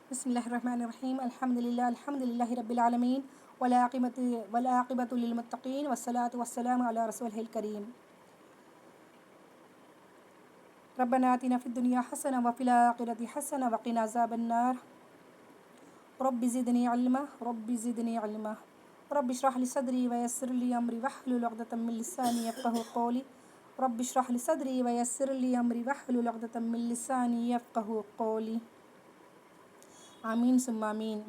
बिस्मिल्लाहिर्रहमानिर्रहीम अल्हम्दुलिल्लाहि रब्बिल आलमीन वल आक़िबतु लिल-मुत्तक़ीन वस्सलातु वस्सलामु अला रसूलिहिल करीम। रब्बना आतिना फ़िद दुनिया हसना व फ़िल आख़िरति हसना व क़िना अज़ाबन्नार। रब्बि ज़िदनी इल्मा रब्बि इश्रह लि सदरी व यस्सिर लि अमरी वहलुल उक़दतम मिन लिसानी यफ़क़हू क़ौली। रब्बि इश्रह लि सदरी व यस्सिर लि अमरी वहलुल उक़दतम मिन लिसानी यफ़क़हू क़ौली। आमीन सुम्मा आमीन।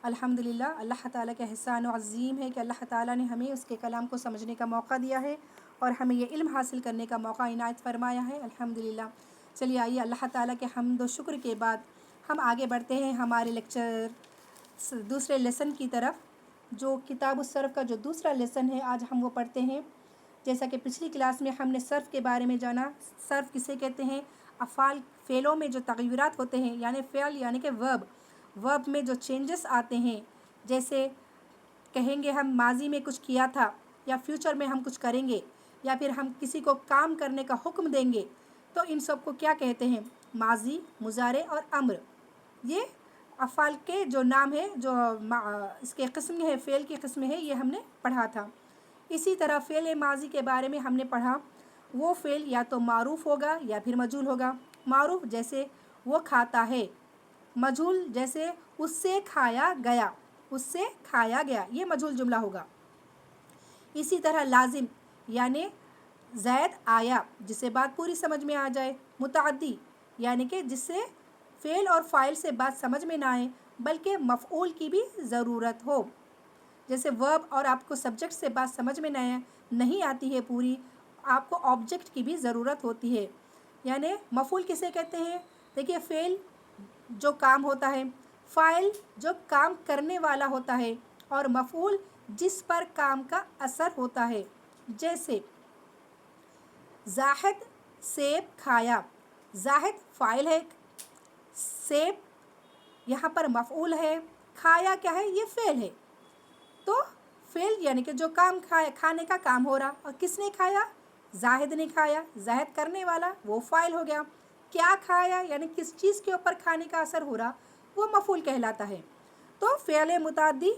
अल्हम्दुलिल्लाह, अल्लाह ताला का एहसान व अज़ीम है कि अल्लाह ताला ने हमें उसके कलाम को समझने का मौका दिया है और हमें ये इल्म हासिल करने का मौका इनायत फ़रमाया है। अल्हम्दुलिल्लाह। चलिए आइए अल्लाह ताला के हम्द व शुक्र के बाद हम आगे बढ़ते हैं हमारे लेक्चर दूसरे लेसन की तरफ। जो किताबुस सर्फ़ का जो दूसरा लेसन है आज हम वो पढ़ते हैं। जैसा कि पिछली क्लास में हमने सर्फ़ के बारे में जाना। सर्फ़ किसे कहते हैं? अफ़ाल फ़ेलों में जो तग़य्युरात होते हैं, यानी फ़ेल यानी कि वर्ब में जो चेंजेस आते हैं। जैसे कहेंगे हम माज़ी में कुछ किया था, या फ्यूचर में हम कुछ करेंगे, या फिर हम किसी को काम करने का हुक्म देंगे, तो इन सब को क्या कहते हैं? माज़ी, मुज़ारे और अम्र। ये अफ़ाल के जो नाम है, जो इसके किस्म है, फ़ेल की किस्म है, ये हमने पढ़ा था। इसी तरह फ़ेल माज़ी के बारे में हमने पढ़ा। वो फ़ेल या तो मारूफ़ होगा या फिर मजहूल होगा। मारूफ़ जैसे वो खाता है, मजहूल जैसे उससे खाया गया, ये मजहूल जुमला होगा। इसी तरह लाजिम यानी ज़ैद आया, जिसे बात पूरी समझ में आ जाए। मुतअद्दी यानी कि जिससे फ़ेल और फ़ाइल से बात समझ में ना आए बल्कि मफ़ऊल की भी ज़रूरत हो। जैसे वर्ब और आपको सब्जेक्ट से बात समझ में नहीं आती है पूरी, आपको ऑब्जेक्ट की भी ज़रूरत होती है। यानी मफ़ऊल किसे कहते हैं? देखिए, फ़ेल जो काम होता है, फ़ाइल जो काम करने वाला होता है, और मफ़ऊल जिस पर काम का असर होता है। जैसे ज़ाहिद सेब खाया, ज़ाहिद फ़ाइल है, सेब यहाँ पर मफ़ऊल है, खाया क्या है? ये फ़ेल है। तो फ़ेल यानी कि जो काम खाने का काम हो रहा, और किसने खाया? ज़ाहिद ने खाया। ज़ाहिद करने वाला, वो फ़ाइल हो गया। क्या खाया यानी किस चीज़ के ऊपर खाने का असर हो रहा, वो मफ़ऊल कहलाता है। तो फ़ेल मुताद्दी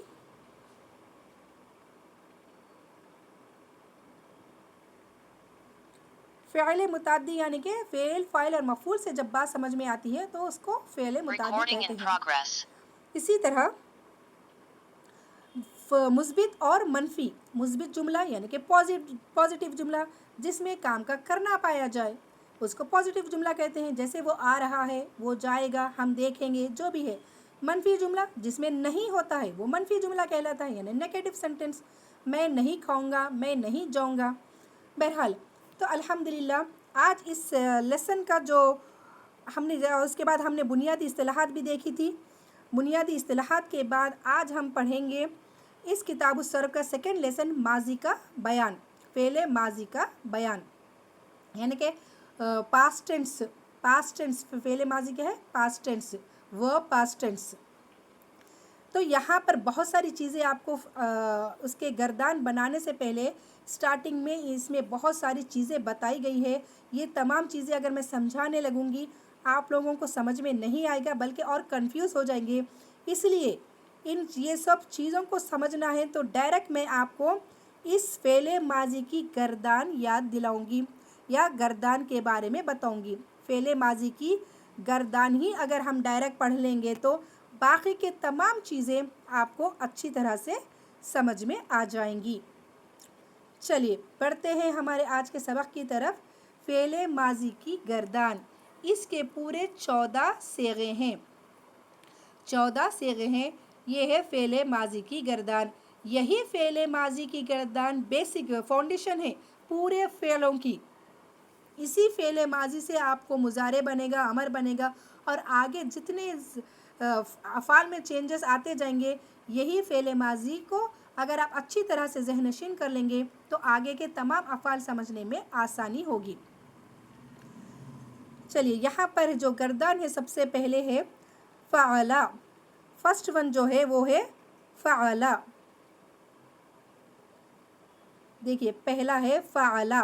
फ़ेल मुताद्दी यानी कि फ़ेल, फ़ाइल और मफ़ऊल से जब बात समझ में आती है तो उसको फ़ेल मुताद्दी कहते हैं। इसी तरह मुस्बित और मनफी। मुस्बित जुमला यानी कि पॉजिटिव जुमला जिसमें काम का करना पाया जाए, उसको पॉजिटिव जुमला कहते हैं। जैसे वो आ रहा है, वो जाएगा, हम देखेंगे, जो भी है। मनफी जुमला जिसमें नहीं होता है वो मनफी जुमला कहलाता है, यानी नेगेटिव सेंटेंस। मैं नहीं खाऊंगा, मैं नहीं जाऊंगा। बहरहाल, तो अल्हम्दुलिल्लाह, आज इस लेसन का जो हमने, उसके बाद हमने बुनियादी इस्तिलाहात भी देखी थी। बुनियादी इस्तिलाहात के बाद आज हम पढ़ेंगे इस किताबुस सर्फ़ का सेकंड लेसन, माज़ी का बयान। फ़ेल माज़ी का बयान यानी कि पास्ट टेंस। फ़ेल माज़ी क्या है? Past tense, verb past tense. तो यहाँ पर बहुत सारी चीज़ें आपको उसके गर्दान बनाने से पहले स्टार्टिंग में इसमें बहुत सारी चीज़ें बताई गई है। ये तमाम चीज़ें अगर मैं समझाने लगूँगी आप लोगों को समझ में नहीं आएगा, बल्कि और कंफ्यूज हो जाएंगे। इसलिए ये सब चीज़ों को समझना है तो डायरेक्ट मैं आपको इस फ़ेल माज़ी की गर्दान याद दिलाऊँगी या गर्दान के बारे में बताऊँगी। फ़ेल माज़ी की गर्दान ही अगर हम डायरेक्ट पढ़ लेंगे तो बाकी के तमाम चीज़ें आपको अच्छी तरह से समझ में आ जाएंगी। चलिए पढ़ते हैं हमारे आज के सबक की तरफ। फ़ेल माज़ी की गर्दान, इसके पूरे 14 सेगे हैं। 14 सेगे हैं। ये है फ़ेल माज़ी की गर्दान। यही फ़ेल माज़ी की गर्दान बेसिक फाउंडेशन है पूरे फ़ेलों की। इसी फ़ेल माज़ी से आपको मुज़ारे बनेगा, अमर बनेगा, और आगे जितने अफ़ाल में चेंजेस आते जाएंगे, यही फ़ेल माज़ी को अगर आप अच्छी तरह से ज़हनशीन कर लेंगे तो आगे के तमाम अफ़ाल समझने में आसानी होगी। चलिए यहाँ पर जो गर्दान है सबसे पहले है फ़अला। फर्स्ट वन जो है वो है फ़अला। देखिए पहला है फ़अला।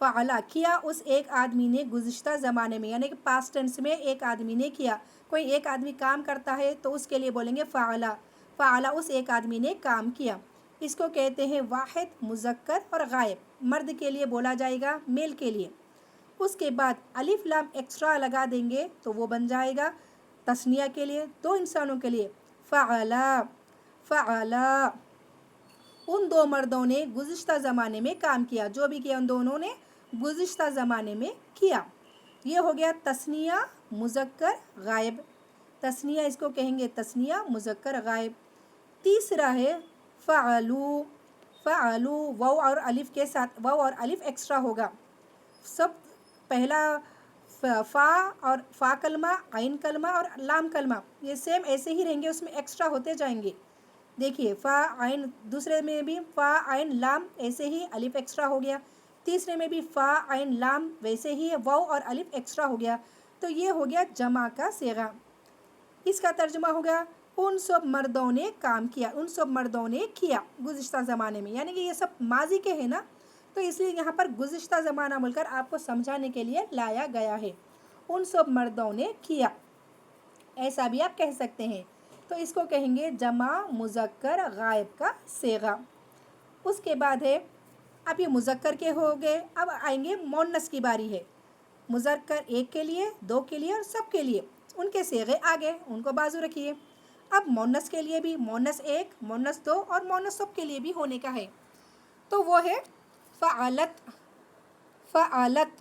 फ़अला किया उस एक आदमी ने गुज़िश्ता ज़माने में, यानी कि पास्ट टेंस में एक आदमी ने किया। कोई एक आदमी काम करता है तो उसके लिए बोलेंगे फ़अला, फ़अला उस एक आदमी ने काम किया। इसको कहते हैं वाहिद, मुज़क्कर और गायब। मर्द के लिए बोला जाएगा, मेल के लिए। उसके बाद अलिफ लाम एक्स्ट्रा लगा देंगे तो वो बन जाएगा तस्निया के लिए, दो इंसानों के लिए। फ़अला, फ़अला उन दो मर्दों ने गुज़िश्ता ज़माने में काम किया, जो भी किया उन दोनों ने गुज़िश्ता ज़माने में किया। ये हो गया तस्निया, मुज़क्कर, गायब। तस्निया इसको कहेंगे तस्निया, मुज़क्कर, गायब। तीसरा है फ़अलू, फ़अलू वाव और अलिफ के साथ, वाव और अलिफ एक्स्ट्रा होगा। सब पहला फ़ा और फ़ा कलमा, आइन कलमा और लाम कलमा ये सेम ऐसे ही रहेंगे, उसमें एक्स्ट्रा होते जाएंगे। देखिए फ़ा आइन, दूसरे में भी फ़ा आइन लाम ऐसे ही अलिफ एक्स्ट्रा हो गया, तीसरे में भी फ़ा आइन लाम वैसे ही वाव और अलिफ एक्स्ट्रा हो गया। तो ये हो गया जमा का सेगा। इसका तर्जुमा होगा उन सब मर्दों ने काम किया, उन सब मर्दों ने किया गुज़िश्ता ज़माने में, यानी कि ये सब माजी के हैं ना, तो इसलिए यहाँ पर गुज़िश्ता ज़माना बोलकर आपको समझाने के लिए लाया गया है। उन सब मर्दों ने किया, ऐसा भी आप कह सकते हैं। तो इसको कहेंगे जमा मुज़क्कर गायब का सेगा। उसके बाद है, अब ये मुज़क्कर के हो गए, अब आएंगे मोन्नस की बारी है। मुज़क्कर एक के लिए, दो के लिए और सब के लिए उनके सेगे आ गए, उनको बाजू रखिए। अब मोन्नस के लिए भी मोन्नस एक, मोन्नस दो और मोन्नस सब के लिए भी होने का है। तो वो है फ़अलत, फ़अलत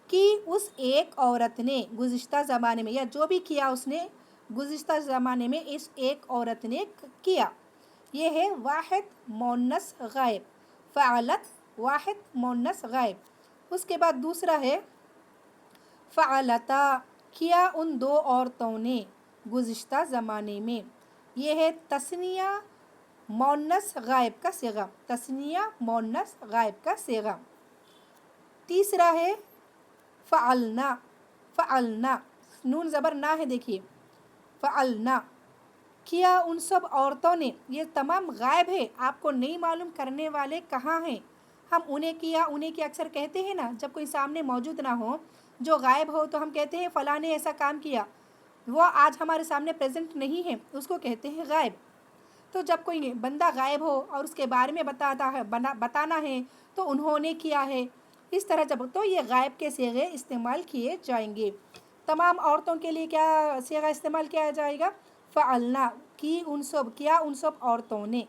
कि उस एक औरत ने गुज़िश्ता ज़माने में, या जो भी किया उसने गुज़िश्ता ज़माने में इस एक औरत ने किया। ये है वाहिद मोन्नस गायब, फ़अलत वाहिद मोन्नस गायब। उसके बाद दूसरा है फ़अलता, किया उन दो औरतों ने गुज़िश्ता ज़माने में। ये है तस्निया मोन्नस गायब का सेगा, तस्निया मोन्नस गायब का सेगा। तीसरा है फ़अलना, फ़अलना नून ज़बर ना है, देखिए फ़अलना किया उन सब औरतों ने। ये तमाम गायब है, आपको नहीं मालूम करने वाले कहाँ हैं। हम उन्हें किया, उन्हें किया अक्सर कहते हैं ना, जब कोई सामने मौजूद ना हो, जो गायब हो, तो हम कहते हैं फ़लाँ ने ऐसा काम किया, वो आज हमारे सामने प्रेजेंट नहीं है, उसको कहते हैं गायब। तो जब कोई बंदा गायब हो और उसके बारे में बताना है तो उन्होंने किया है, इस तरह जब, तो ये गायब के सेगे इस्तेमाल किए जाएंगे। तमाम औरतों के लिए क्या सेगा इस्तेमाल किया जाएगा? फ़अलना की उन सब, किया उन सब औरतों ने।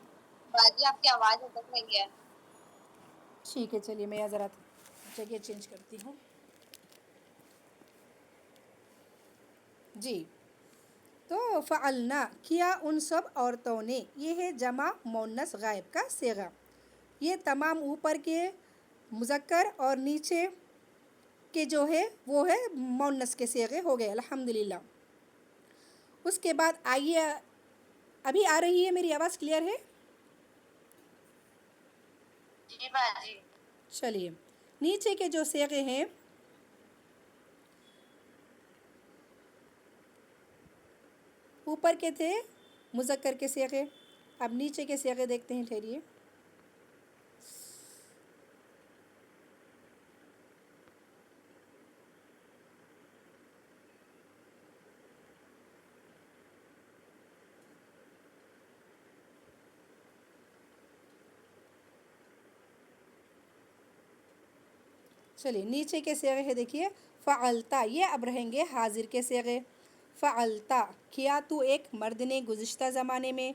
बाजी आपकी आवाज़ अटक रही है। ठीक है, चलिए मैं ज़रा जगह चेंज करती हूँ। जी, तो फ़अलना किया उन सब औरतों ने, ये है जमा मोन्नस गायब का सेगा। ये तमाम ऊपर के मुज़क्कर और नीचे के जो है वो है मोन्नस के सेगे हो गए, अल्हम्दुलिल्लाह। उसके बाद आइए, अभी आ रही है मेरी आवाज़, क्लियर है? जी बाजी। चलिए, नीचे के जो सेगे हैं, ऊपर के थे मुज़क्कर के सेगे, अब नीचे के सेगे देखते हैं, ठहरिए। चलिए, नीचे के सेगे है, देखिए फ़अलता, ये अब रहेंगे हाजिर के सेगे। फ़अलता किया तू एक मर्द ने गुज़िश्ता ज़माने में।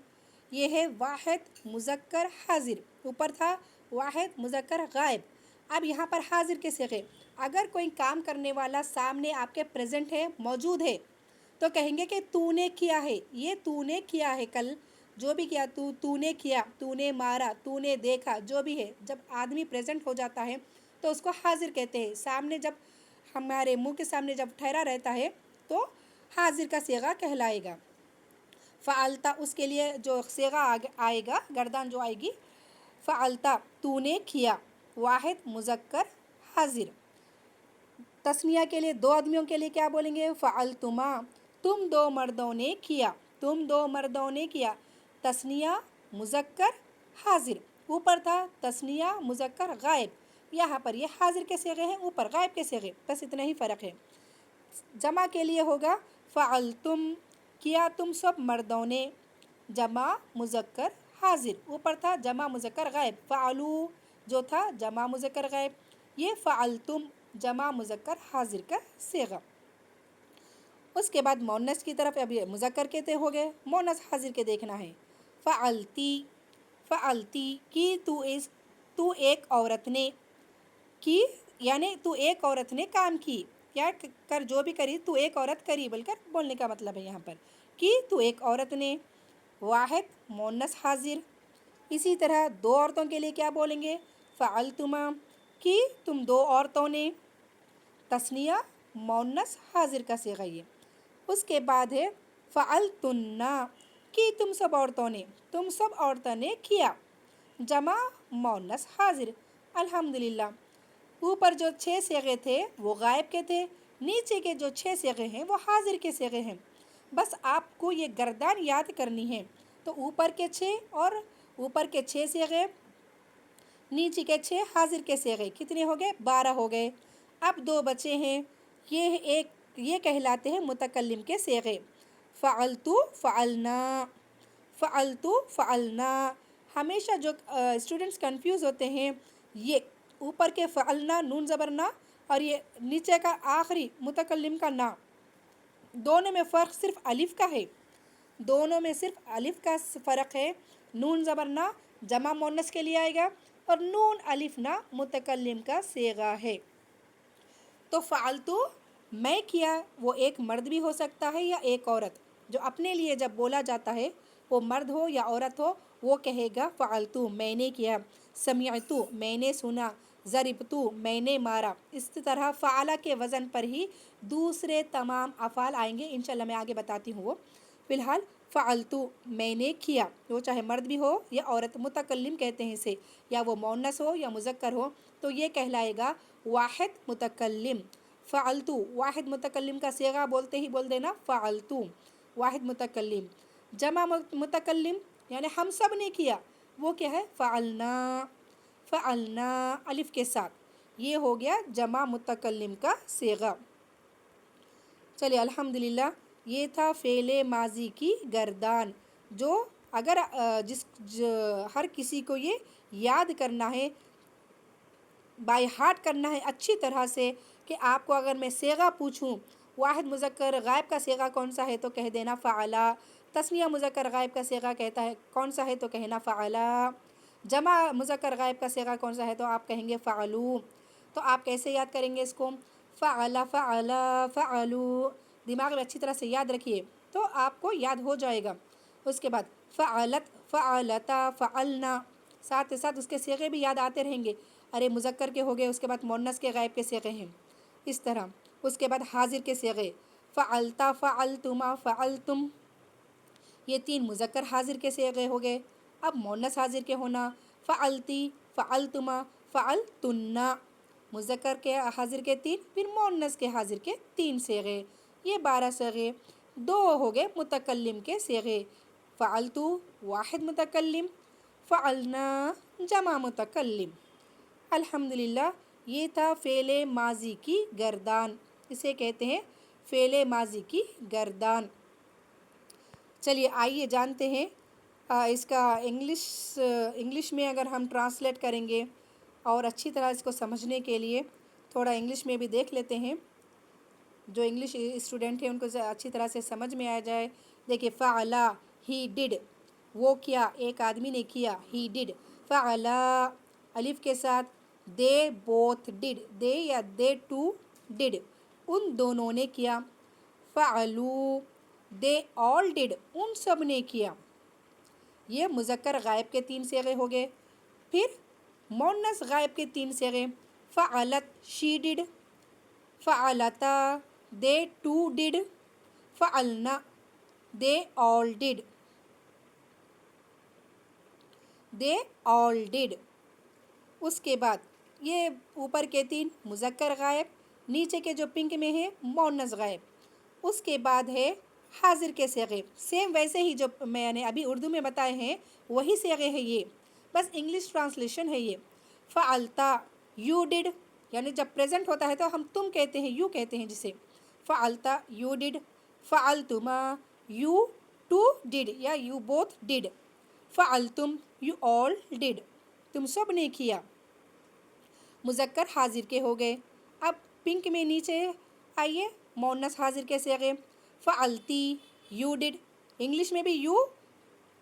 ये है वाहिद मुज़क्कर हाजिर, ऊपर था वाहिद मुज़क्कर गायब, अब यहाँ पर हाजिर के सेगे। अगर कोई काम करने वाला सामने आपके प्रेजेंट है, मौजूद है, तो कहेंगे कि तूने किया है, ये तूने किया है, कल जो भी किया तूने किया, तूने मारा, तूने देखा, जो भी है, जब आदमी प्रेजेंट हो जाता है तो उसको हाजिर कहते हैं। सामने जब हमारे मुंह के सामने जब ठहरा रहता है तो हाजिर का सेगा कहलाएगा। फ़अलता उसके लिए जो सेगा आएगा, गर्दान जो आएगी, फ़अलता तूने किया, वाहिद मुज़क्कर हाजिर। तस्निया के लिए दो आदमियों के लिए क्या बोलेंगे? फ़अलतुमा, तुम दो मर्दों ने किया, तुम दो मर्दों ने किया। तस्निया मुज़क्कर हाजिर, ऊपर था तस्निया मुज़क्कर गायब, یہاں پر یہ حاضر کے صیغے ہیں، اوپر غائب کے صیغے، بس اتنا ہی فرق ہے۔ جمع کے لیے ہوگا فعلتم، کیا تم سب مردوں نے، جمع مذکر حاضر، اوپر تھا جمع مذکر غائب، فعلو جو تھا جمع مذکر غائب، یہ فعلتم جمع مذکر حاضر کا صیغہ۔ اس کے بعد مؤنث کی طرف، اب یہ مذکر کے ہو گئے، مؤنث حاضر کے دیکھنا ہے۔ فعلتی، فعلتی کی تو ایک عورت نے، کی یعنی تو ایک عورت نے کام کی، یا کر جو بھی کری تو ایک عورت کری بول کر بولنے کا مطلب ہے یہاں پر، کی تو ایک عورت نے، واحد مؤنث حاضر۔ اسی طرح دو عورتوں کے لیے کیا بولیں گے؟ فعلتما، کی تم دو عورتوں نے، تثنیہ مؤنث حاضر کا صیغہ یہ۔ اس کے بعد ہے فعلتن، کی تم سب عورتوں نے، تم سب عورتوں نے کیا، جمع مؤنث حاضر۔ الحمدللہ اوپر جو 6 صیغے تھے وہ غائب کے تھے، نیچے کے جو 6 صیغے ہیں وہ حاضر کے صیغے ہیں۔ بس آپ کو یہ گردان یاد کرنی ہے، تو اوپر کے 6 اور اوپر کے 6 صیغے، نیچے کے 6 حاضر کے صیغے، کتنے ہو گئے؟ 12 ہو گئے۔ اب 2 بچے ہیں، یہ کہلاتے ہیں متکلم کے صیغے، فعلتو فعلنا، فعلتو فعلنا۔ ہمیشہ جو اسٹوڈنٹس کنفیوز ہوتے ہیں، یہ اوپر کے فعلنا نون زبر نا اور یہ نیچے کا آخری متکلم کا نا، دونوں میں فرق صرف الف کا ہے، دونوں میں صرف الف کا فرق ہے۔ نون زبر نا جمع مؤنث کے لیے آئے گا اور نون الف نا متکلم کا صیغہ ہے۔ تو فعلتو میں کیا، وہ ایک مرد بھی ہو سکتا ہے یا ایک عورت، جو اپنے لیے جب بولا جاتا ہے وہ مرد ہو یا عورت ہو وہ کہے گا فعلتو میں نے کیا، سمعتو میں نے سنا، ضربتو میں نے مارا۔ اس طرح فعلہ کے وزن پر ہی دوسرے تمام افعال آئیں گے، انشاءاللہ میں آگے بتاتی ہوں وہ۔ فی الحال فعلتو میں نے کیا، وہ چاہے مرد بھی ہو یا عورت، متکلم کہتے ہیں اسے، یا وہ مؤنث ہو یا مذکر ہو، تو یہ کہلائے گا واحد متکلم۔ فعلتو واحد متکلم کا صیغہ بولتے ہی بول دینا فعلتو واحد متکلم۔ جمع متکلم یعنی ہم سب نے کیا، وہ کیا ہے؟ فعلنا، فعلنا الف کے ساتھ، یہ ہو گیا جمع متکلم کا صیغہ۔ چلیے الحمدللہ یہ تھا فعل ماضی کی گردان، جو اگر ہر کسی کو یہ یاد کرنا ہے، بائی ہارٹ کرنا ہے اچھی طرح سے، کہ آپ کو اگر میں صیغہ پوچھوں واحد مذکر غائب کا صیغہ کون سا ہے تو کہہ دینا فعلا، تثنیہ مذکر غائب کا صیغہ کہتا ہے کون سا ہے تو کہنا فعلا، جمع مذکر غائب کا صیغہ کون سا ہے تو آپ کہیں گے فعلو۔ تو آپ کیسے یاد کریں گے اس کو؟ فعلا فعلا فعلو، دماغ میں اچھی طرح سے یاد رکھیے تو آپ کو یاد ہو جائے گا۔ اس کے بعد فعلت فعلتا فعلنا، ساتھ ساتھ اس کے صیغے بھی یاد آتے رہیں گے، ارے مذکر کے ہو گئے، اس کے بعد مؤنث کے غائب کے صیغے ہیں اس طرح۔ اس کے بعد حاضر کے صیغے فعلتا فعلتما فعلتم، یہ 3 مذکر حاضر کے صیغے ہو گئے۔ اب مؤنث حاضر کے ہونا فعلتی فعلتما فعلتن، مذکر کے حاضر کے 3، پھر مؤنث کے حاضر کے 3 صیغے، یہ 12 صیغے۔ 2 ہو گئے متکلم کے صیغے، فعلتو واحد متکلم، فعلنا جمع متکلم۔ الحمدللہ یہ تھا فعل ماضی کی گردان، اسے کہتے ہیں فعل ماضی کی گردان۔ چلیے آئیے جانتے ہیں اس کا انگلش میں اگر ہم ٹرانسلیٹ کریں گے، اور اچھی طرح اس کو سمجھنے کے لیے تھوڑا انگلش میں بھی دیکھ لیتے ہیں، جو انگلش اسٹوڈنٹ ہیں ان کو اچھی طرح سے سمجھ میں آ جائے۔ دیکھیے فعلا ہی ڈڈ، وہ کیا، ایک آدمی نے کیا، ہی ڈڈ، فعلا الف کے ساتھ، دے بوتھ ڈڈ، دے یا دے ٹو ڈڈ، ان دونوں نے کیا، فعلو دے آل ڈڈ، ان سب نے کیا، یہ مذکر غائب کے 3 صیغے ہو گئے۔ پھر مؤنث غائب کے 3 صیغے، فعلت شی ڈڈ، فعلتا دے ٹو ڈڈ، فعلنا دے آل ڈڈ، دے آل ڈڈ۔ اس کے بعد یہ اوپر کے 3 مذکر غائب، نیچے کے جو پنک میں ہے مؤنث غائب۔ اس کے بعد ہے حاضر کے صیغے، سیم ویسے ہی جو میں نے ابھی اردو میں بتائے ہیں وہی صیغے ہیں یہ، بس انگلش ٹرانسلیشن ہے یہ۔ فعلتا यू डिड, यानी जब प्रेजेंट होता है तो हम तुम कहते हैं, यू कहते हैं जिसे। फ़अलता यू डिड, फ़अलतुमा यू टू डिड या यू बोथ डिड, फ़अलतुम यू ऑल डिड, तुम सब ने किया। मुज़क्कर हाजिर के हो गए। अब पिंक में नीचे आइए, मुअन्नस हाजिर के सीगे। फ़अलती यू डिड, इंग्लिश में भी यू,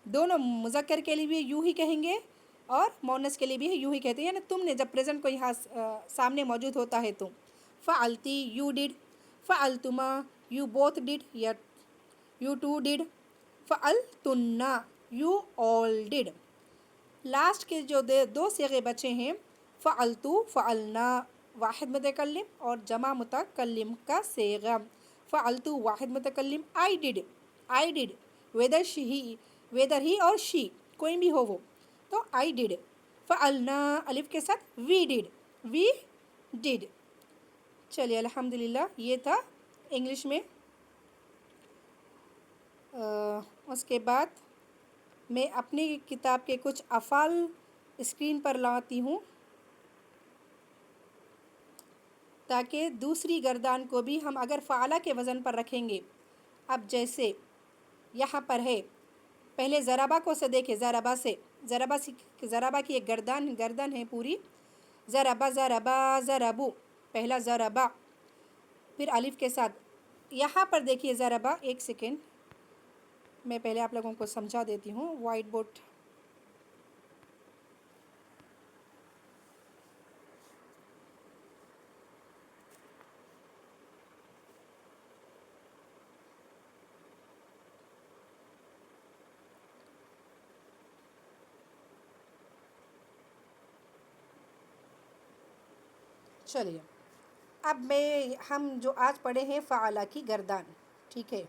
दोनों मुज़क्कर के लिए भी यू ही कहेंगे और मुअन्नस के लिए भी यू ही कहते हैं, यानी तुमने जब प्रेजेंट कोई सामने मौजूद होता है तो। फ़अलती यू डिड, फ़अलतुमा यू बोथ डिड या यू टू डिड, फ़अलतुन्ना यू ऑल डिड। लास्ट के जो दो सीगे बचे हैं, फ़अलतु फ़अलना, वाहिद मुतकल्लिम और जमा मुतकल्लिम का सीगा। फ़अलतु वाहिद मुतकल्लिम, आई डिड, वेदर ही और शी कोई भी हो वो, तो आई डिड। फ़अलना अलिफ के साथ वी डिड। चलिए अल्हम्दुलिल्लाह, ये था इंग्लिश में। उसके बाद मैं अपनी किताब के कुछ अफ़ाल स्क्रीन पर लाती हूँ ताकि दूसरी गर्दान को भी हम अगर फ़ाला के वज़न पर रखेंगे। अब जैसे यहाँ पर है, पहले ज़राबा को से देखें, ज़राबा की एक गर्दन है पूरी। ज़राबा ज़राबा ज़रबू, पहला ज़राबा, फिर अलिफ के साथ। यहाँ पर देखिए ज़राबा, एक सेकेंड मैं पहले आप लोगों को समझा देती हूँ। वाइट बोर्ड चलिए, अब हम जो आज पढ़े हैं फ़अला की गर्दान, ठीक है।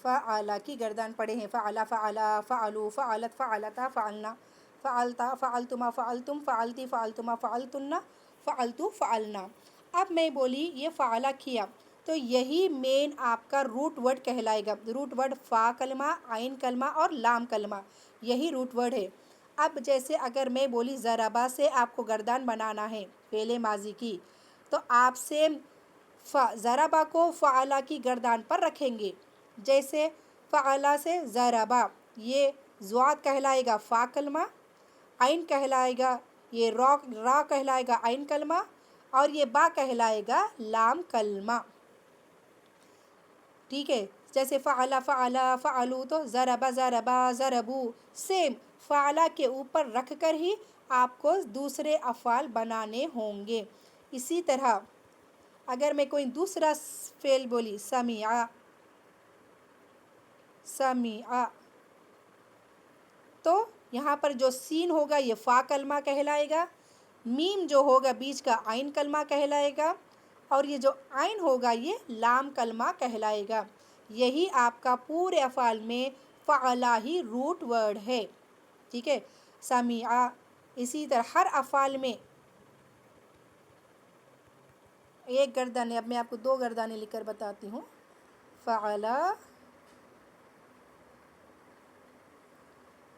फ़अला की गर्दान पढ़े हैं, फ़अला फ़अला फ़अलू फ़अलत फ़अलता फ़अलना फ़अलता फ़अलतुमा फ़अलतुम फ़अलती फ़अलतुमा फ़अलतुन्ना फ़अलतु फ़अलना। अब मैं बोली ये फ़अला किया, तो यही मेन आपका रूट वर्ड कहलाएगा। रूट वर्ड फ़ा कलमा, आइन कलमा और लाम कलमा, यही रूट वर्ड है। अब जैसे अगर मैं बोली ज़राबा से आपको गर्दान बनाना है फ़ेले माजी की, तो आपसे ज़राबा को फ़अला की गर्दान पर रखेंगे। जैसे फ़अला से ज़राबा, ये ज़्वाद कहलाएगा फ़ा कलमा, आइन कहलाएगा ये रा कहलाएगा आइन कलमा, और ये बा कहलाएगा लाम कलमा, ठीक है। जैसे फ़अला फ़अला फ़अलू, तो ज़रबा ज़रबा ज़रबू, सेम फ़अला के ऊपर रख कर ही आपको दूसरे अफ़ाल बनाने होंगे। इसी तरह अगर मैं कोई दूसरा फ़ेल बोली, समिआ, तो यहाँ पर जो सीन होगा ये फ़ा कलमा कहलाएगा, मीम जो होगा बीच का आइन कलमा कहलाएगा, और ये जो आइन होगा ये लाम कलमा कहलाएगा। यही आपका पूरे अफ़ाल में फ़अला ही रूट वर्ड है, ठीक है। समिआ, इसी तरह हर अफ़ाल में एक गर्दन है। अब मैं आपको दो गर्दानें लिखकर बताती हूँ। फ़अला,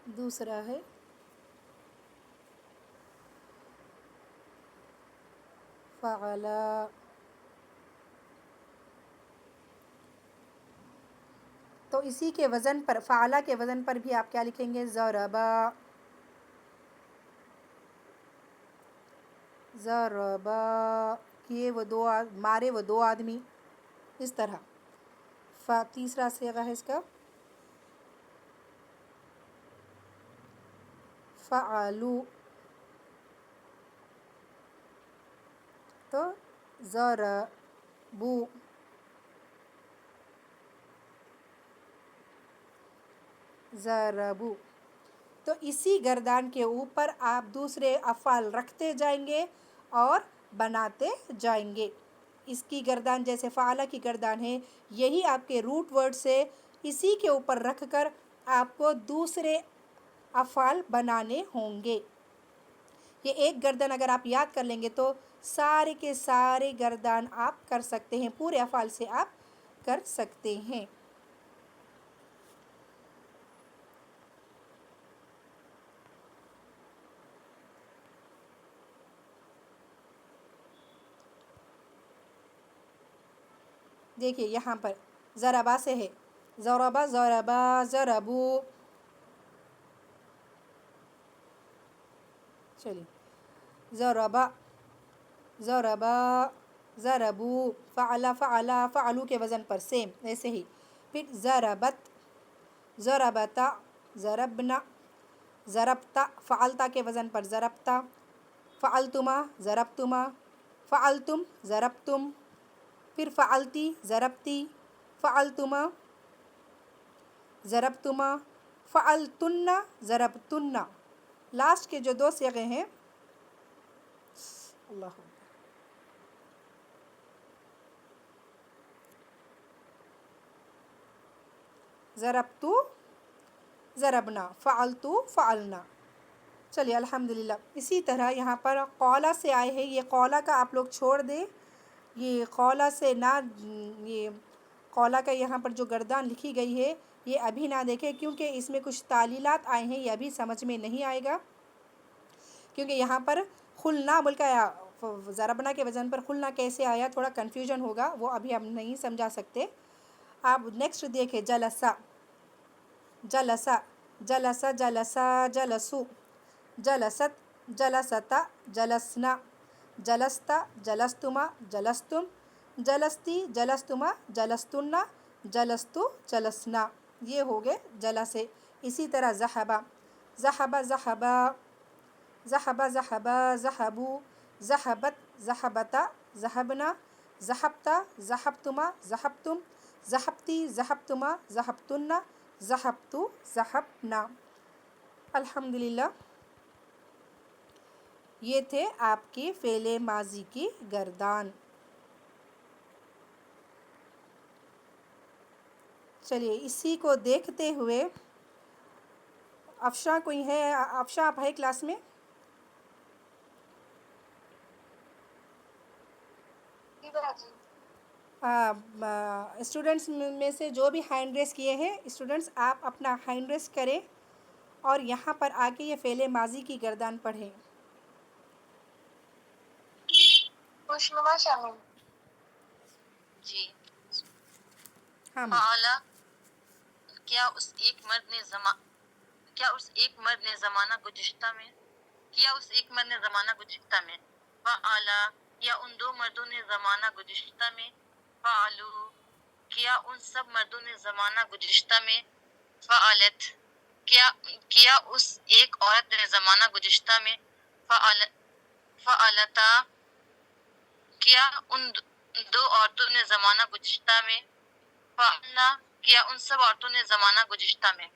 दूसरा है फ़अला। तो इसी के वज़न पर, फ़अला के वज़न पर भी आप क्या लिखेंगे, ज़रबा, ज़रबा किए वो दो, मारे वो दो आदमी, इस तरह। तीसरा सीगा है इसका फ़अलू, तो ज़रबू, ज़रबू। तो इसी गर्दान के ऊपर आप दूसरे अफ़ाल रखते जाएंगे और बनाते जाएंगे। इसकी गर्दान जैसे फ़अला की गर्दान है, यही आपके रूट वर्ड से इसी के ऊपर रख कर आपको दूसरे अफ़ाल बनाने होंगे। ये एक गर्दन अगर आप याद कर लेंगे तो सारे के सारे गर्दान आप कर सकते हैं, पूरे अफ़ाल से आप कर सकते हैं। دیکھیے یہاں پر ضربا سے ہے، ضربا ضربا ضربو، چلیے ضربا ضربا ضربو، فعلا فعلا فعلو کے وزن پر سیم ایسے ہی. پھر ضربت ضربتا ضربنا، ضربتا فعلتا کے وزن پر ضربتا، فعلتما ضربتما، فعلتم ضربتم، پھر فعلتی ضربتی، فعلتما ضربتما، فعلتن ضربتن. لاسٹ کے جو دو صیغے ہیں، اللہ ضربتو ضربنا، فعلتو فعلنا. چلیے الحمدللہ. اسی طرح یہاں پر قولا سے آئے ہیں، یہ قولا کا آپ لوگ چھوڑ دیں، یہ قولا سے نہ، یہ قولا کا یہاں پر جو گردان لکھی گئی ہے یہ ابھی نہ دیکھیں، کیونکہ اس میں کچھ تعلیلات آئے ہیں، یہ ابھی سمجھ میں نہیں آئے گا، کیونکہ یہاں پر خلنا بول کا ضربنا کے وزن پر خلنا کیسے آیا، تھوڑا کنفیوژن ہوگا، وہ ابھی ہم نہیں سمجھا سکتے. آپ نیکسٹ دیکھیں جلسا جلسا جلسا جلسا جلسو، جلست جلستا جلسنا، جلستا جلستما جلستم، جلستی جلستما جلستن، جلستو جلسنا. یہ ہو گئے جلا سے. اسی طرح ذہبا ذہبا ذہبا ذہبا ذہبا ذہبو، ذہبت ذہبتا ذہبنا، ذہبتا ذہبتما ذہبتم، ذہبتی ذہبتما ذہبتن، ذہبتو ذہبنا. الحمدللہ. یہ تھے آپ کی فعل ماضی کی گردان. چلیے اسی کو دیکھتے ہوئے افشاں کوئی ہے، افشاں آپ ہے کلاس میں؟ جی باجی. اسٹوڈنٹس میں سے جو بھی ہینڈ ریس کیے ہیں اسٹوڈنٹس، آپ اپنا ہینڈ ریس کریں اور یہاں پر آ کے یہ فعل ماضی کی گردان پڑھیں. خوشنما شامل. جی. ہاں فعلا، کیا اس ایک مرد نے زمانہ گزشتہ میں، کیا اس ایک مرد نے زمانہ گزشتہ میں. فعلا، کیا ان دو مردوں نے زمانہ گزشتہ میں. فعلو، کیا ان سب مردوں نے زمانہ گزشتہ میں. فعلت، کیا اس ایک عورت نے زمانہ گزشتہ میں. فعلتا، کیا ان دو عورتوں نے زمانہ گزشتہ میں. فعلنا، کیا ان سب عورتوں نے زمانہ گزشتہ میں.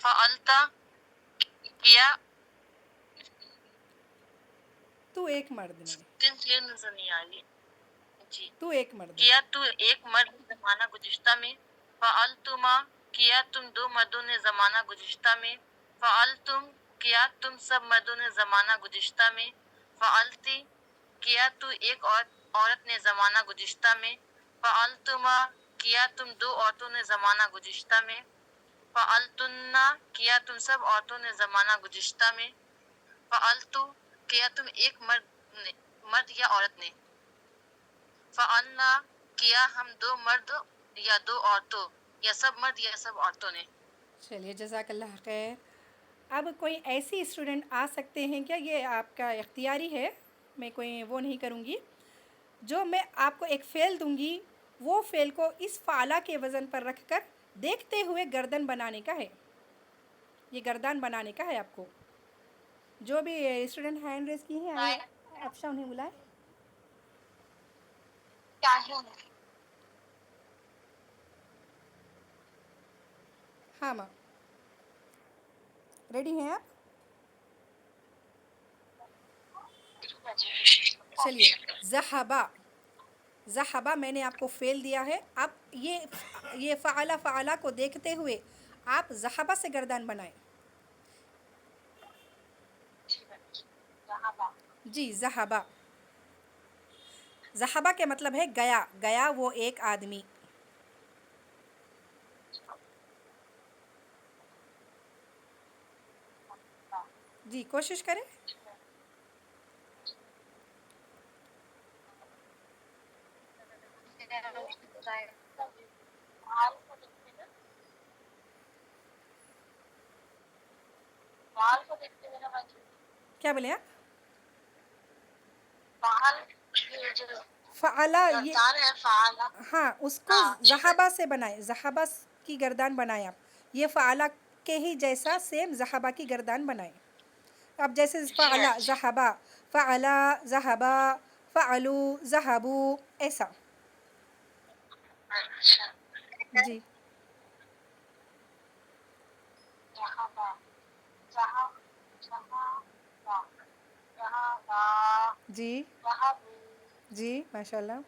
فعلتا، کیا تو ایک مرد نے، کلیئر نظر نہیں آ رہی. جی. تو ایک مرد نے. کیا تو ایک مرد نے زمانہ گزشتہ میں. فعلتما، کیا تم دو مردوں نے زمانہ گزشتہ میں. فعلتم، کیا تم سب مردوں نے زمانہ گزشتہ میں. فعلتی، کیا تو ایک عورت نے زمانہ گزشتہ میں. فعلتما، کیا تم دو عورتوں نے زمانہ گزشتہ میں. فعلتن، کیا تم سب عورتوں نے زمانہ گزشتہ میں. فعلتو، کیا تم ایک مرد یا عورت نے. فعلنا، کیا ہم دو مرد یا دو عورتوں، یا سب مرد یا سب عورتوں نے. چلیے جزاک اللہ خیر. اب کوئی ایسی اسٹوڈنٹ آ سکتے ہیں کیا؟ یہ آپ کا اختیاری ہے، میں کوئی وہ نہیں کروں گی. جو میں آپ کو ایک فعل دوں گی، وہ فعل کو اس فعلا کے وزن پر رکھ کر دیکھتے ہوئے گردن بنانے کا ہے. یہ گردان بنانے کا ہے آپ کو. جو بھی اسٹوڈنٹ ہینڈ ریز کی ہیں آئے افشا انہیں بلائے. شاہین. ہاں ماں، ریڈی ہیں آپ؟ چلیے ذہبا ذہبا میں نے آپ کو فعل دیا ہے. اب یہ فعلا کو دیکھتے ہوئے آپ ذہبا سے گردان بنائیں. جی ذہبا، ذہبا کے مطلب ہے گیا، گیا وہ ایک آدمی. جی کوشش کریں. کیا بولے آپ؟ فعلا یہ ہاں اس کو زہابہ سے بنائے، زہابہ کی گردان بنائے آپ، یہ فعلا کے ہی جیسا سیم زہابہ کی گردان بنائے. اب جیسے فعلا زہابہ، فعلا زہابہ، فعلو زہبو، ایسا. جی جی جی ماشاء اللہ.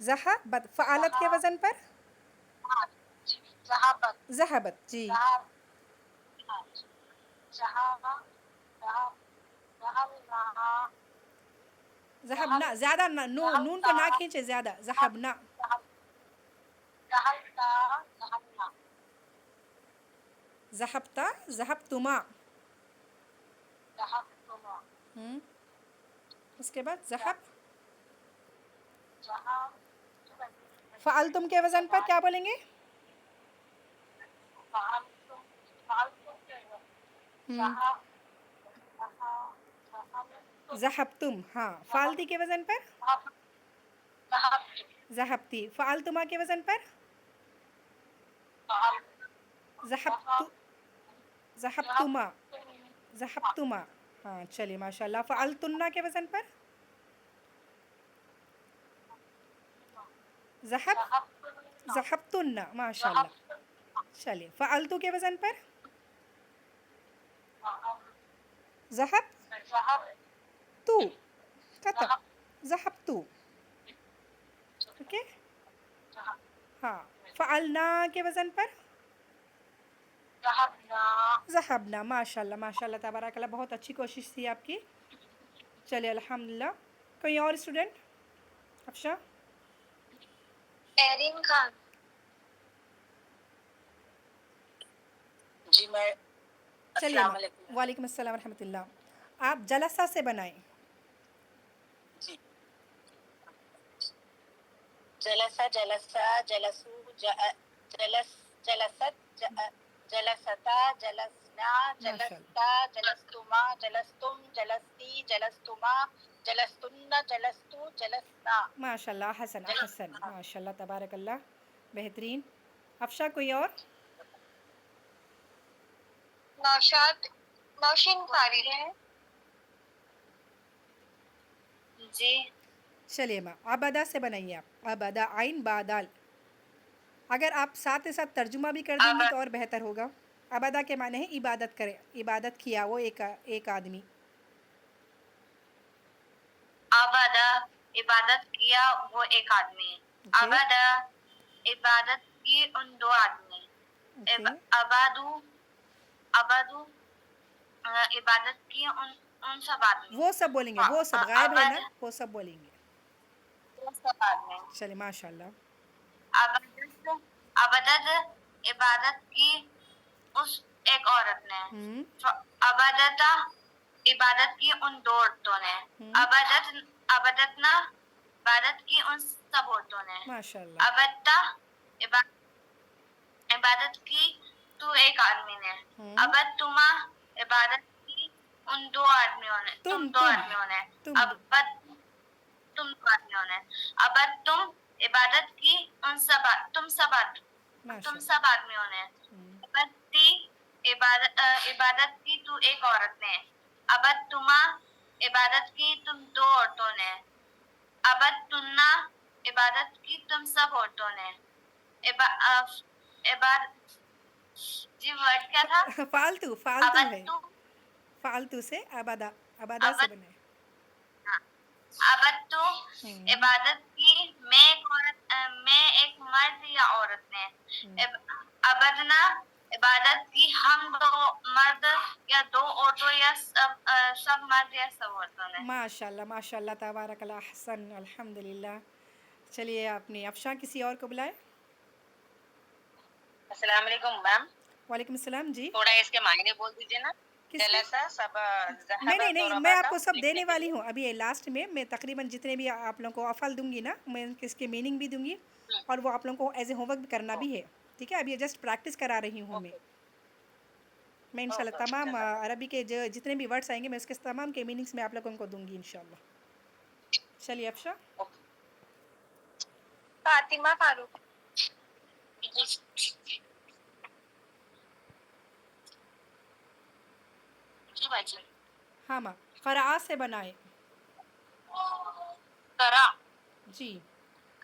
ذہبت فعالت کے وزن پر ذہبت. جی ذہبنا، زیادہ نون کو نہ کھینچے زیادہ، ذہبنا. ذہبتا، ذہبتما. اس کے بعد ذہب. فعلتم کے وزن پر کیا بولیں گے؟ ذہبتم. ہاں فعلتی کے وزن پر ذہبتی. فعلتما کے وزن پر ذہبتما، ذہبتما. ہاں چلیے ماشاء اللہ. فعلتن کے وزن پر ذہبتن. ماشاء اللہ. چلیے فعلتو کے وزن پر ذہب تو، ختم. ذہبتو. اوکے. ہاں فعلنا کے وزن پر ذہبنا. ماشاء اللہ ماشاء اللہ تبارک اللہ. بہت اچھی کوشش تھی آپ کی. چلیے الحمدللہ. کوئی اور اسٹوڈنٹ؟ افشا. ایرین خان. جی میں. چلیے السلام علیکم. وعلیکم السلام ورحمۃ اللہ. آپ جلسہ سے بنائیں. جی جلسہ، جلسہ، جلسو، جلس، جلست، جلستا، جلسنا، ماشاء اللہ جلستا، جلستما، جلستم، جلستی، جلستما، جلستن، جلستو، جلسنا. ماشاء اللہ. حسن حسن ماشاء اللہ تبارک اللہ. بہترین. افشا کوئی اور؟ نوشاد، نوشین فارغ ہے. جی چلیے ماں عبادہ سے بنائیے آپ. عبادہ، عین بادال. اگر آپ ساتھ ہی ساتھ ترجمہ بھی کر دیں گی تو اور بہتر ہوگا. عبادہ کے معنی ہے عبادت کرے، عبادت کیا وہ ایک آدمی. عبادہ عبادت کیا وہ ایک آدمی. اوکے عبادہ عبادت کی ان دو آدمی. اوکے عبادو عبادو عبادت کی ان سب آدمی. وہ سب بولیں گے، وہ سب غائب ہے نا، وہ سب بولیں گے. وہ سب آدمی. چلیے ماشاء اللہ. عبادت عبادت عبادت کی اس ایک عورت نے. عبادتا عبادت کی ان دو عورتوں نے. عبادتنا عبادت کی ان سب عورتوں نے. ماشاء اللہ. عبادتا عبادت کی تو ایک آدمی نے. عبادتما عبادت کی ان دو آدمیوں نے. تم دو آدمیوں نے. تم دو آدمیوں نے. عبادتم عبادت کی ان سب تم سب آدمیوں نے. عبادتی عبادت کی تو ایک عورت نے. عبادتما عبادت کی تم دو عورتوں نے. عبادتنا عبادت کی تم سب عورتوں نے. جی ورڈ کیا تھا؟ فالتو ہے. فالتو سے عبادہ سے بنے. عبادتو عبادت کی میں ایک مرد یا عورت نے. عبادنا عبادت کی ہم دو مرد یا دو عورتوں یا سب مرد یا سب عورتوں نے. ماشاء اللہ ماشاء اللہ تبارک اللہ. احسن الحمدللہ. چلیے آپ نے افشا کسی اور کو بلائے. السلام علیکم میم. وعلیکم السلام. جی تھوڑا اس کے معنی بول دیجیے نا. किसके? जलसा सब नहीं ज़हब नहीं नहीं, मैं ज़रबा था आपको सब लिखने देने के वाली लिए। हूँ अभी ये लास्ट में। मैं तकरीबन जितने भी आप लोगों को अफ़ल दूंगी ना, मैं इसके मीनिंग भी दूंगी, और वो आप लोगों को एज ए होमवर्क भी करना भी है। ठीक है, अभी ये जस्ट प्रैक्टिस करा रही हूँ मैं। ओके मैं ओके इंशाल्लाह ओके तमाम जज़ाकल्लाह। अरबी के जो जितने भी वर्ड्स आएंगे मैं उसके तमाम के मीनिंग्स मैं आप लोगों को दूंगी इंशाल्लाह। चलिए अफशा। ओके फातिमा फारूक। जी जी बाजी। हाँ माँ, क़राअ से बनाए। करा जी,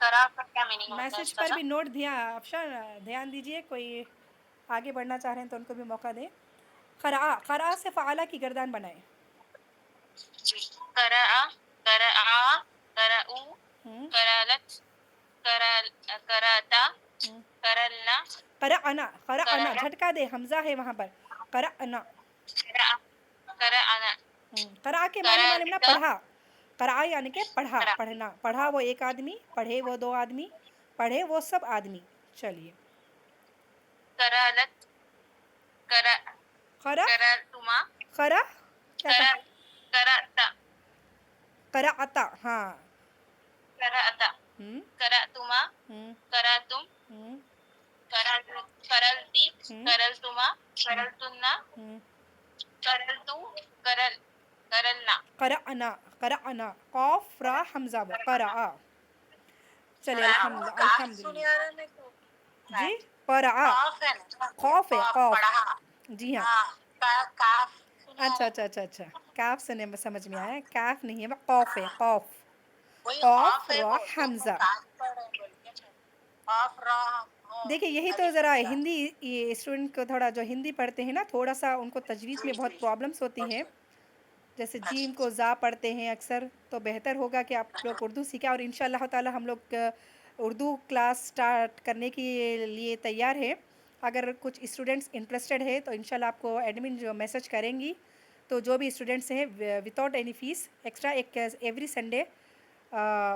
करा का क्या मीनिंग होता है मैसेज पर चाचा? भी नोट अफशा ध्यान दीजिए, कोई आगे बढ़ना चाह रहे हैं तो उनको भी मौका दें। क़राअ, क़राअ से फ़अला की गर्दान बनाए। करा करा कराऊ हम्म, करालत करल कराता हम्म। करलना क़रअना, क़रअना करला झटका दे, हमज़ा है वहाँ पर। क़रअना। करा कराना क़राअ के माने मालूम ना, कराता पढ़ा। क़राअ यानी कि पढ़ा, करा पढ़ना। पढ़ा वो एक आदमी, पढ़े वो दो आदमी, पढ़े वो सब आदमी। चलिए, करालत करा क़रा, करातुमा क़रा क्या करा कहा? कराता क़राअता, हाँ। कराता हम्म, करातुमा हम्म, करातुम हम्म, करल करलती हम्म, करलतुमा हम्म, करलतुन्ना हम्म। करलतु करल करलना क़रअना, क़रअना, क़ाफ़ रा हमज़ा वो क़रअ। चलिए काफ सुने अल्हम्दुलिल्लाह। आ रहा है मेरे को। जी, क़रअ, काफ है ना क़ाफ़ है, क़ाफ़। पढ़ा। जी हाँ। हाँ काफ सुने आ अच्छा रहा अच्छा है। अच्छा अच्छा, काफ सुने में समझ में आया, काफ नहीं है, कौफ है, कौफ। वही कौफ ऑफ है र वो तो मैं हमजा। काफ पढ़ रहे बोल के ऑफ रहा देखिए यही तो अलिफ ज़रा हमजा। हिंदी, ये स्टूडेंट को थोड़ा जो हिंदी पढ़ते हैं ना, थोड़ा सा उनको तजवीज़ जी में बहुत जी प्रॉब्लम्स होती हैं। अच्छा जैसे जीम अच्छा को ज़ा पढ़ते हैं अक्सर, तो बेहतर होगा कि आप लोग उर्दू सीखें। और इंशाअल्लाह ताला हम लोग उर्दू क्लास स्टार्ट करने के लिए तैयार हैं। अगर कुछ स्टूडेंट्स इंटरेस्टेड है तो इंशाल्लाह आपको एडमिन जो मैसेज करेंगी, तो जो भी स्टूडेंट्स हैं विदाउट एनी फ़ीस एक्स्ट्रा एक every Sunday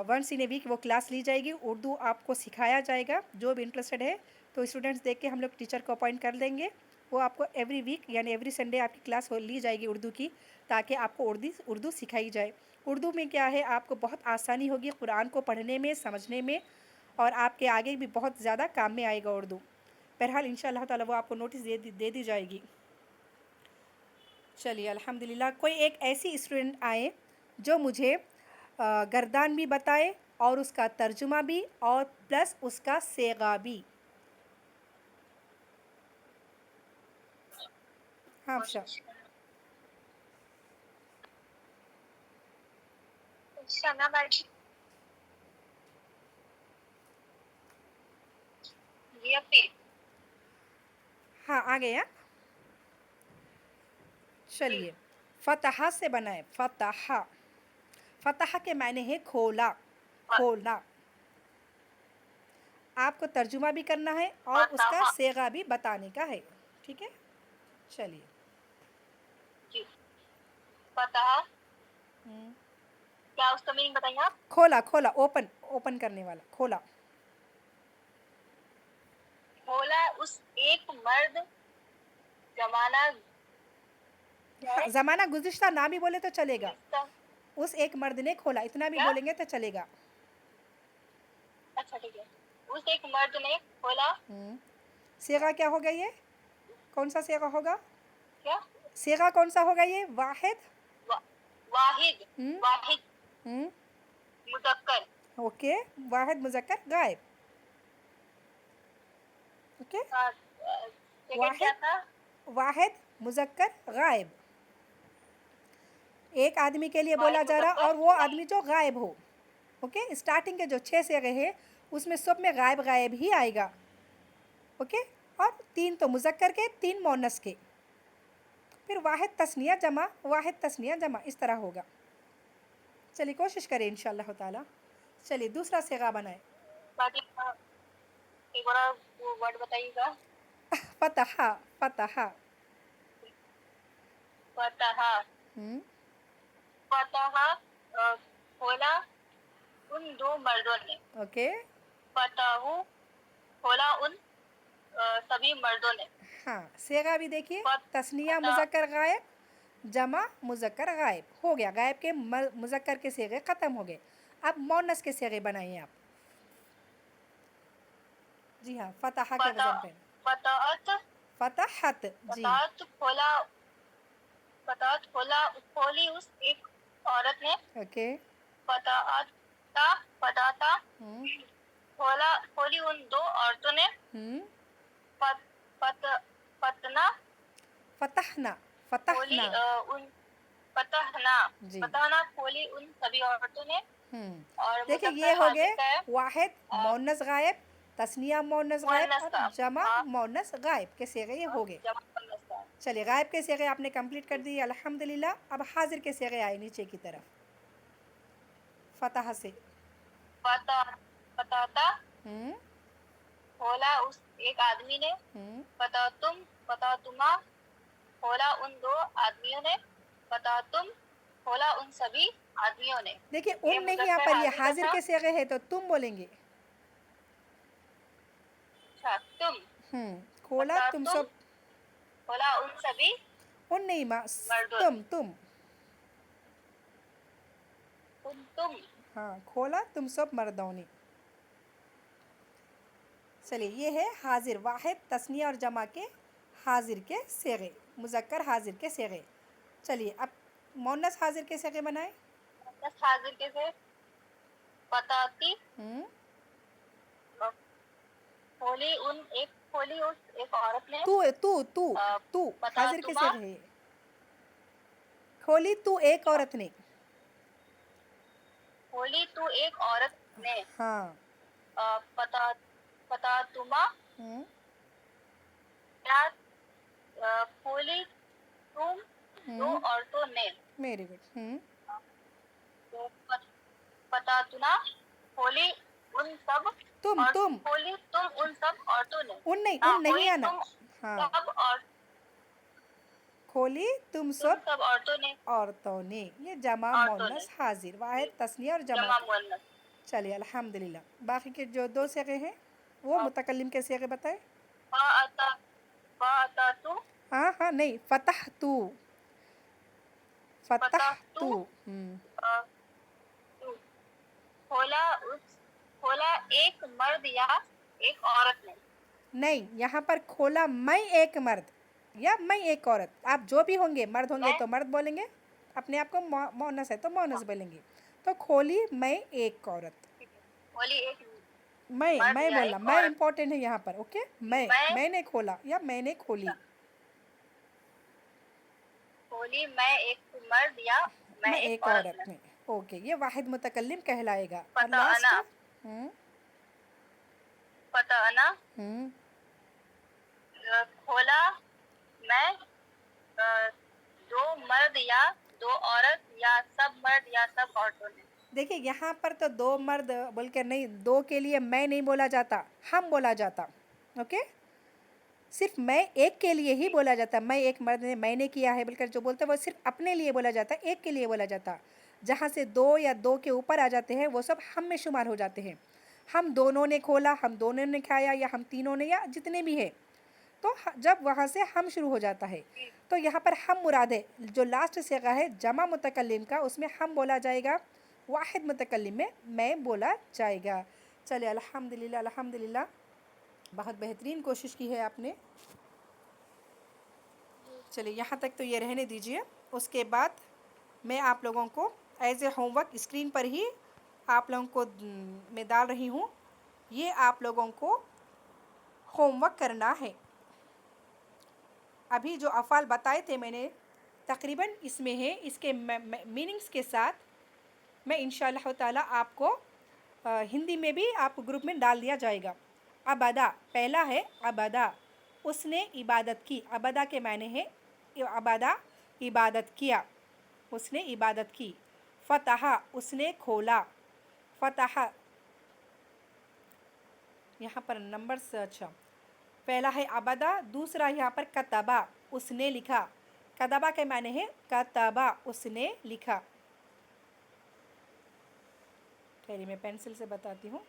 once in a week वो क्लास ली जाएगी, उर्दू आपको सिखाया जाएगा। जो भी इंटरेस्टेड है तो स्टूडेंट्स देख के हम लोग टीचर को अपॉइंट कर देंगे, वो आपको एवरी वीक यानी एवरी संडे आपकी क्लास ली जाएगी उर्दू की, ताकि आपको उर्दू सिखाई जाए। उर्दू में क्या है, आपको बहुत आसानी होगी कुरान को पढ़ने में, समझने में, और आपके आगे भी बहुत ज़्यादा काम में आएगा उर्दू। बहरहाल इंशाअल्लाह ताला वो आपको नोटिस दे दी जाएगी। चलिए अल्हम्दुलिल्लाह, कोई एक ऐसी स्टूडेंट आए जो मुझे गर्दान भी बताए और उसका तर्जुमा भी और प्लस उसका सेगा भी। हाँ अफशा। शना बाजी जी अपी हाँ आ गया। जी चलिए, फ़तहा से बनाए, फ़तहा। फ़तहा के मायने है खोला, खोलना। आपको तर्जुमा भी करना है और उसका फतह सेगा भी बताने का है। ठीक है, चलिए। जी फतह हम्म, क्या उसका मीनिंग बताइए आप। खोला, खोला, ओपन, ओपन करने वाला, खोला। बोला उस एक मर्द जमाना क्या हाँ, है ज़माना गुज़िश्ता ना भी बोले तो चलेगा। जिसका उस एक मर्द ने खोला, इतना भी क्या बोलेंगे तो चलेगा। अच्छा ठीक है उस एक मर्द ने खोला सेगा क्या होगा ये? कौन सा सेगा होगा? क्या सेगा कौन सा होगा ये? वाहिद। वा, वाहिद हम्म, वाहिद हम्म, मुदक्कर ओके। वाहिद मुज़क्कर गायब। ओके, सेकंड क्या वाहिद, था वाहिद मुज़क्कर गायब, एक आदमी के लिए बोला वाहिद जा रहा मुदक्कर और वो आदमी जो गायब हो। ओके, स्टार्टिंग के जो 6 सेगे हैं उसमें सब में गायब गायब ही आएगा। ओके, और 3 तो मुज़क्कर के, 3 मोनस के, फिर वाहिद तस्निया जमा, वाहिद तस्निया जमा, इस तरह होगा। चलिए कोशिश करें इंशाअल्लाह ताला। चलिए दूसरा सेगा बनाए। बाकी एक बार वो वर्ड बताइएगा। फ़तहा, फ़तहा। फतह हम्म, फतह खोला उन दो मर्दों ने ओके। फतहु खोला उन सभी मर्दों ने हाँ, सेगा भी देखिए, तस्निया फतह मुज़क्कर गायब, जमा मुज़क्कर गायब हो गया, गायब के मुज़क्कर के सेगे ख़त्म हो गए। अब मुअन्नस के सेगे बनाइए आप। जी हाँ, फतहा के वज़न पे। फतहत फतहत जी, फतहत खोली उस एक औरत ने। ओके। फतहता हम्म खोली उन दो औरतों ने। हम्म फत फत फतना फतहना खोली फतहना उन फतहना जी। फतहना खोली उन सभी औरतों ने। और देखिए ये मुज़क्कर हो हाजिर गए का है वाहिद मुअन्नस गायब, तस्निया मुअन्नस गायब मुअन्नस और का। जमा हाँ, मुअन्नस गायब के सेगे ये हो गए। जमा मुअन्नस का। चलिए गायब के सेगे आपने कंप्लीट कर दिए अल्हम्दुलिल्लाह। अब हाजिर के सेगे आए नीचे की तरफ फतह से। फतहता हम्म खोला उस एक आदमी ने। हम्म फतहतुमा खोला उन दो आदमियों ने। फतहतुम खोला उन सभी आदमियों ने। देखिए ये उन नहीं यहाँ मुज़क्कर पर, ये हाजिर का हाजिर था। के सेगे है तो तुम बोलेंगे। अच्छा, तुम खोला तुम फतहतुम सब, खोला उन सभी उन नहीं माँ, मर्दों ने। तुम तुम हाँ, खोला तुम सब मर्दों ने। चलिए ये है हाजिर वाहिद तस्निया और जमा के हाजिर के सेगे, मुज़क्कर हाजिर के सेगे। चलिए अब मुअन्नस हाजिर के सेगे बनाए। मुअन्नस हाजिर के से फतहती हम्म खोली उस एक औरत ने। तू तू तू तू हाजिर के फतहतुमा सेगे है। खोली तू एक औरत ने। खोली तू एक औरत ने। हाँ। फतहतुमा हम्म क्या खोली तुम दो औरतों ने। Very good. तो फतहतुना खोली उन सब तुम खोली तुम उन सब औरतों ने। उन नहीं खोली आना। तुम हाँ, सब और खोली तुम तुम सब सब औरतों ने। औरतों ने, ये जमा औरतों ने मुअन्नस हाजिर वाहिद तस्निया और जमा जमा के। मुअन्नस। चलिए अल्हम्दुलिल्लाह। बाकी के जो दो सेगे हैं वो मुतकल्लिम के सेगे बताए। फतहतु हाँ हाँ नहीं, फतह तू फतहतु हम्म खोला खोला एक मर्द या एक औरत ने। नहीं, यहाँ पर खोला मैं एक मर्द या मैं एक औरत, आप जो भी होंगे, मर्द होंगे मैं तो मर्द बोलेंगे, अपने आप को मुअन्नस है तो मुअन्नस बोलेंगे। तो खोली मैं एक औरत। खोली एक मर्द मैं या बोलना, एक मैं औरत। इम्पोर्टेंट है यहाँ पर। ओके, मैं मैंने खोला या मैंने खोली। खोली मैं एक मर्द या मैं मैं एक एक औरत औरत ने। ने। ओके, ये वाहिद मुतकल्लिम कहलाएगा। और लास्ट। फतहना हम्म फतहना हम्म खोला मैं दो मर्द या दो औरत या सब मर्द या सब औरतों ने। देखिए यहाँ पर तो दो मर्द बोल के नहीं, दो के लिए मैं नहीं बोला जाता, हम बोला जाता। ओके, सिर्फ मैं एक के लिए ही बोला जाता। मैं एक मर्द ने मैंने किया है बोलकर जो बोलते हैं वो सिर्फ अपने लिए बोला जाता, एक के लिए बोला जाता। जहाँ से दो या दो के ऊपर आ जाते हैं वो सब हम में शुमार हो जाते हैं। हम दोनों ने खोला, हम दोनों ने खाया, या हम तीनों ने, या जितने भी हैं, तो जब वहाँ से हम शुरू हो जाता है तो यहाँ पर हम मुराद है। जो लास्ट सेगा है जमा मुतकल्लिम का, उसमें हम बोला जाएगा, वाहिद मुतकल्लिम में मैं बोला जाएगा। चलिए अल्हम्दुलिल्लाह अल्हम्दुलिल्लाह, बहुत बेहतरीन कोशिश की है आपने। चलिए यहाँ तक तो ये रहने दीजिए। उसके बाद मैं आप लोगों को एज ए होमवर्क स्क्रीन पर ही आप लोगों को मैं डाल रही हूँ। ये आप लोगों को होमवर्क करना है। अभी जो अफ़ाल बताए थे मैंने तकरीबन इसमें है, इसके मीनिंग्स के साथ मैं इंशाअल्लाह ताला आपको हिंदी में भी आपको ग्रुप में डाल दिया जाएगा। अबदा, पहला है अबदा, उसने इबादत की। अबदा के मायने है अबदा, इबादत किया, उसने इबादत की। फ़तहा, उसने खोला। फ़तहा यहाँ पर नंबर्स, अच्छा, पहला है अबदा, दूसरा यहाँ पर कतबा, उसने लिखा। कतबा के माने है कतबा, उसने लिखा। चलिए मैं पेंसिल से बताती हूँ।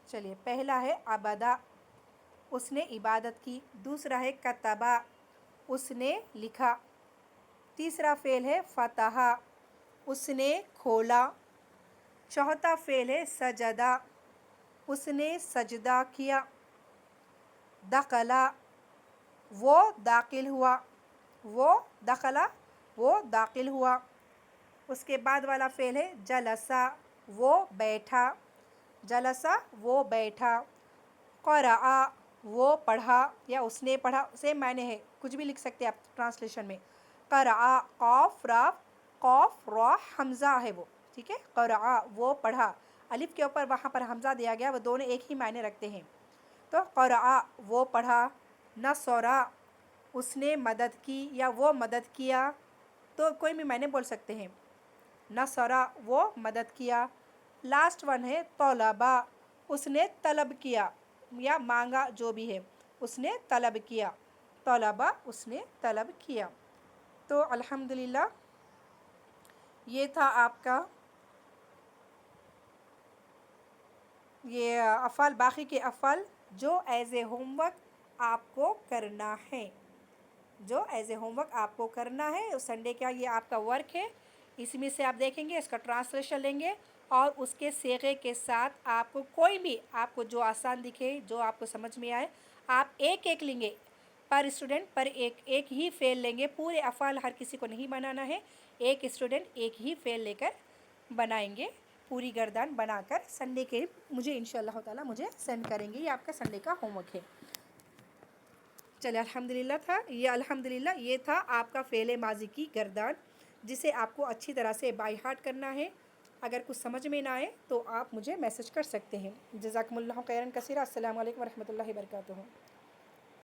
चलिए, पहला है अबदा, उसने इबादत की। दूसरा है कतबा, اس نے لکھا. تیسرا فعل ہے فتح، اس نے کھولا. چوتھا فعل ہے سجدہ، اس نے سجدہ کیا. دخلا، وہ داخل ہوا، وہ دخلا وہ داخل ہوا. اس کے بعد والا فعل ہے جلسہ، وہ بیٹھا. جلسہ وہ بیٹھا. قرأ، وہ پڑھا یا اس نے پڑھا، سیم معنی ہے، کچھ بھی لکھ سکتے ہیں آپ ٹرانسلیشن میں. قرأ، قاف را حمزہ ہے وہ، ٹھیک ہے. قرأ وہ پڑھا، الف کے اوپر وہاں پر حمزہ دیا گیا، وہ دونوں ایک ہی معنی رکھتے ہیں. تو قرأ وہ پڑھا. نصرہ اس نے مدد کی یا وہ مدد کیا، تو کوئی بھی معنی بول سکتے ہیں. نصرہ وہ مدد کیا. لاسٹ ون ہے طلبہ، اس نے طلب کیا یا مانگا، جو بھی ہے اس نے طلب کیا. طلبہ اس نے طلب کیا. تو الحمدللہ یہ تھا آپ کا یہ افعال، باقی کے افعال جو ایز اے ہوم ورک آپ کو کرنا ہے، جو ایز اے ہوم ورک آپ کو کرنا ہے. سنڈے کا یہ آپ کا ورک ہے، اس میں سے آپ دیکھیں گے، اس کا ٹرانسلیشن لیں گے اور اس کے صیغے کے ساتھ آپ کو کوئی بھی آپ کو جو آسان دکھے، جو آپ کو سمجھ میں آئے، آپ ایک ایک لیں گے پر اسٹوڈنٹ، پر ایک ہی فعل لیں گے. پورے افعال ہر کسی کو نہیں بنانا ہے، ایک اسٹوڈنٹ ایک ہی فعل لے کر بنائیں گے، پوری گردان بنا کر سنڈے کے مجھے انشاءاللہ تعالی مجھے سینڈ کریں گے. یہ آپ کا سنڈے کا ہوم ورک ہے. چلے الحمدللہ یہ تھا آپ کا فعل ماضی کی گردان، جسے آپ کو اچھی طرح سے بائی ہارٹ کرنا ہے. اگر کچھ سمجھ میں نہ آئے تو آپ مجھے میسج کر سکتے ہیں. جزاکم اللہ خیرا کثیرا. السلام علیکم ورحمۃ اللہ وبرکاتہ.